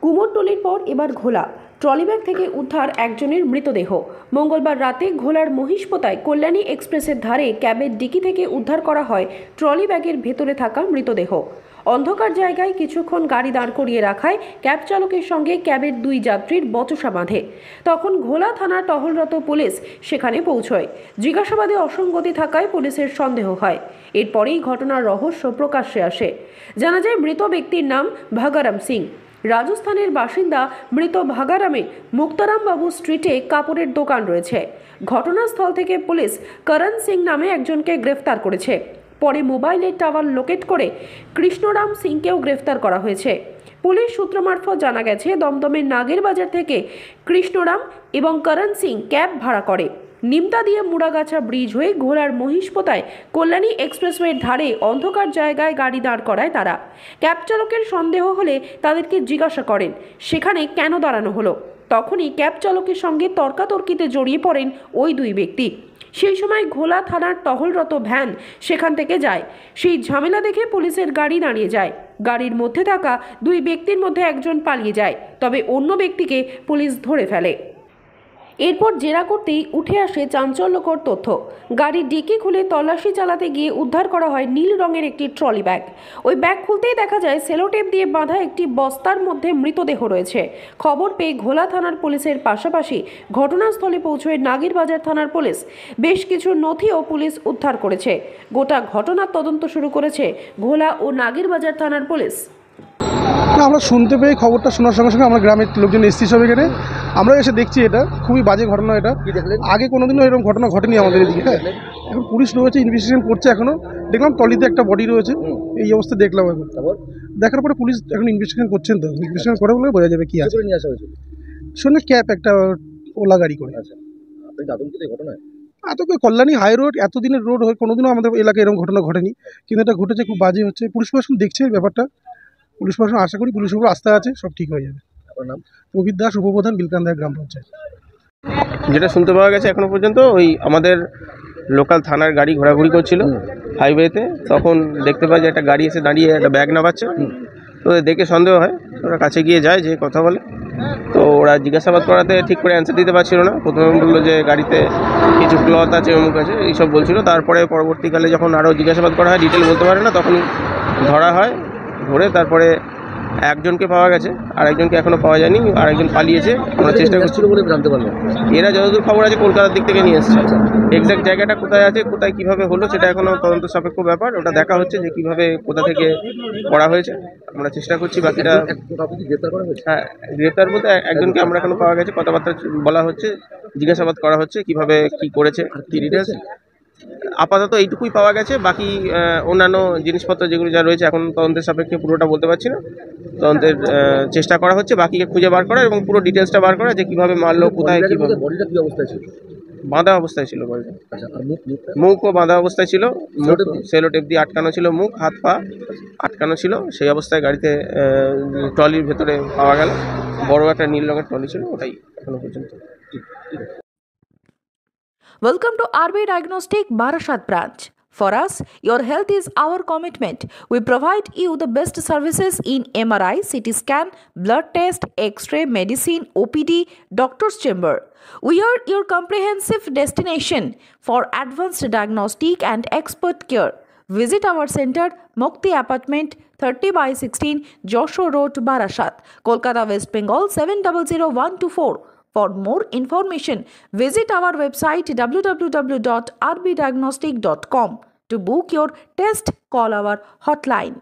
কুমোরটুলির পর এবার ঘোলা। ট্রলিব্যাগ থেকে উদ্ধার একজনের মৃতদেহ। মঙ্গলবার রাতে ঘোলার মহিষপোতায় কল্যাণী এক্সপ্রেসের ধারে ক্যাবের ডিকি থেকে উদ্ধার করা হয় ট্রলিব্যাগের ভেতরে থাকা মৃতদেহ। অন্ধকার জায়গায় কিছুক্ষণ গাড়ি দাঁড় করিয়ে রাখায় ক্যাব চালকের সঙ্গে ক্যাবের দুই যাত্রীর বচসা বাঁধে। তখন ঘোলা থানার টহলরত পুলিশ সেখানে পৌঁছয়। জিজ্ঞাসাবাদে অসঙ্গতি থাকায় পুলিশের সন্দেহ হয়। এরপরেই ঘটনার রহস্য প্রকাশ্যে আসে। জানা যায় মৃত ব্যক্তির নাম ভাগারাম সিং। রাজস্থানের বাসিন্দা। মৃত ভাগারামে মুক্তারাম বাবু স্ট্রিটে কাপড়ের দোকান রয়েছে। ঘটনাস্থল থেকে পুলিশ করণ সিং নামে একজনকে গ্রেফতার করেছে। পরে মোবাইলের টাওয়ার লোকেট করে কৃষ্ণরাম সিংকেও গ্রেফতার করা হয়েছে। পুলিশ সূত্র মারফত জানা গেছে, দমদমের নাগের বাজার থেকে কৃষ্ণরাম এবং করণ সিং ক্যাব ভাড়া করে নিমতা দিয়ে মুড়াগাছা ব্রিজ হয়ে ঘোলার মহিষপোতায় কল্যাণী এক্সপ্রেসওয়ের ধারে অন্ধকার জায়গায় গাড়ি দাঁড় করায় তারা। ক্যাব চালকের সন্দেহ হলে তাদেরকে জিজ্ঞাসা করেন সেখানে কেন দাঁড়ানো হলো। তখনই ক্যাব চালকের সঙ্গে তর্কাতর্কিতে জড়িয়ে পড়েন ওই দুই ব্যক্তি। সেই সময় ঘোলা থানার টহলরত ভ্যান সেখান থেকে যায়। সেই ঝামেলা দেখে পুলিশের গাড়ি দাঁড়িয়ে যায়। গাড়ির মধ্যে থাকা দুই ব্যক্তির মধ্যে একজন পালিয়ে যায়, তবে অন্য ব্যক্তিকে পুলিশ ধরে ফেলে। এরপর জেরা করতেই উঠে আসে চাঞ্চল্যকর তথ্য। গাড়ির ডিকি খুলে তল্লাশি চালাতে গিয়ে উদ্ধার করা হয় নীল রঙের একটি ট্রলি ব্যাগ। ওই ব্যাগ খুলতেই দেখা যায় সেলোটেপ দিয়ে বাঁধা একটি বস্তার মধ্যে মৃতদেহ রয়েছে। খবর পেয়ে ঘোলা থানার পুলিশের পাশাপাশি ঘটনাস্থলে পৌঁছয় নাগিরবাজার থানার পুলিশ। বেশ কিছু নথিও পুলিশ উদ্ধার করেছে। গোটা ঘটনার তদন্ত শুরু করেছে ঘোলা ও নাগিরবাজার থানার পুলিশ। আমরা শুনতে পেয়ে খবরটা শোনার সঙ্গে সঙ্গে আমরা গ্রামের লোকজন এসেছি সব এখানে। আমরা এসে দেখছি এটা খুবই বাজে ঘটনা। এটা আগে কোনোদিনও এরকম ঘটনা ঘটেনি আমাদের এদিকে। হ্যাঁ, এখন পুলিশ রয়েছে, ইনভেস্টিগেশন করছে। এখনও দেখলাম ট্রলিতে একটা বডি রয়েছে, এই অবস্থা দেখলাম। এখন দেখার পরে পুলিশ এখন ইনভেস্টিগেশন করছেন, তো ইনভেস্টিগেশন করে বলে বোঝা যাবে কি আছে। সঙ্গে ক্যাব একটা ওলা গাড়ি করে। আতঙ্ক কল্যাণী হাই রোড, এতদিনের রোড হয়ে কোনোদিনও আমাদের এলাকায় এরকম ঘটনা ঘটেনি, কিন্তু এটা ঘটেছে, খুব বাজে হচ্ছে। পুলিশ প্রশাসন দেখছে ব্যাপারটা। পুলিশ প্রশাসন আশা করি পুলিশের উপর আস্থা আছে, সব ঠিক হয়ে যাবে। প্রবীর দাস, উপপ্রধান, বিলকান্দার গ্রাম পঞ্চায়েত। যেটা শুনতে পাওয়া গেছে এখনো পর্যন্ত, ওই আমাদের লোকাল থানার গাড়ি ঘোরাঘুরি করছিল হাইওয়েতে, তখন দেখতে পাই যে একটা গাড়ি এসে দাঁড়িয়ে একটা ব্যাগ নামাচ্ছে। তো দেখে সন্দেহ হয়, ওরা কাছে গিয়ে যায়, যে কথা বলে। তো ওরা জিজ্ঞাসাবাদ করাতে ঠিক করে অ্যান্সার দিতে পারছিল না। প্রথমে বললো যে গাড়িতে কিছু ক্লথ আছে, অমুক আছে, এইসব বলছিল। তারপরে পরবর্তীকালে যখন আরও জিজ্ঞাসাবাদ করা হয়, ডিটেল বলতে পারে না, তখনই ধরা হয়। ধরে তারপরে একজনকে পাওয়া গেছে, আর একজনকে এখনো পাওয়া যায়নি, আর একজন পালিয়েছে। আমরা চেষ্টা করছিল বলে জানতে পারলাম। এরা যতদূর খবর আছে কলকাতার দিক থেকে নিয়ে এসেছে। এক্স্যাক্ট জায়গাটা কোথায় আছে, কোথায় কিভাবে হলো, সেটা এখনো তদন্ত সাপেক্ষ ব্যাপার। ওটা দেখা হচ্ছে যে কিভাবে কোথা থেকে করা হয়েছে। আমরা চেষ্টা করছি বাকিটা। হ্যাঁ, গ্রেপ্তার বলতে একজনকে আমরা এখনো পাওয়া গেছে, কথাবার্তা বলা হচ্ছে, জিজ্ঞাসাবাদ করা হচ্ছে কিভাবে কি করেছে, কি ডিটেলস। আপাতত এইটুকুই পাওয়া গেছে। বাকি অন্যান্য জিনিসপত্র যেগুলো যা রয়েছে এখন তদন্তের সাপেক্ষে পুরোটা বলতে পারছি না। তদন্তের চেষ্টা করা হচ্ছে বাকিকে খুঁজে বার করা এবং পুরো ডিটেলসটা বার করা, যে কীভাবে মারলো, কোথায়, কীভাবে। বডিটা কী অবস্থায় ছিল? বাঁধা অবস্থায় ছিল বডিটা। মুখও বাঁধা অবস্থায় ছিল, সেলোটেপ দিয়ে আটকানো ছিল, মুখ হাত পা আটকানো ছিল। সেই অবস্থায় গাড়িতে ট্রলির ভেতরে পাওয়া গেল। বড় একটা নীল রঙের ট্রলি ছিল, ওটাই এখনো পর্যন্ত। Welcome to RB Diagnostic Barashat branch. For us, your health is our commitment. We provide you the best services in MRI, CT scan, blood test, X-ray, medicine, OPD, doctor's chamber. We are your comprehensive destination for advanced diagnostic and expert care. Visit our center, Mukti Apartment, 30/16, Joshua Road, Barashat, Kolkata, West Bengal 700124. For more information, visit our website www.rbdiagnostic.com. To book your test, call our hotline.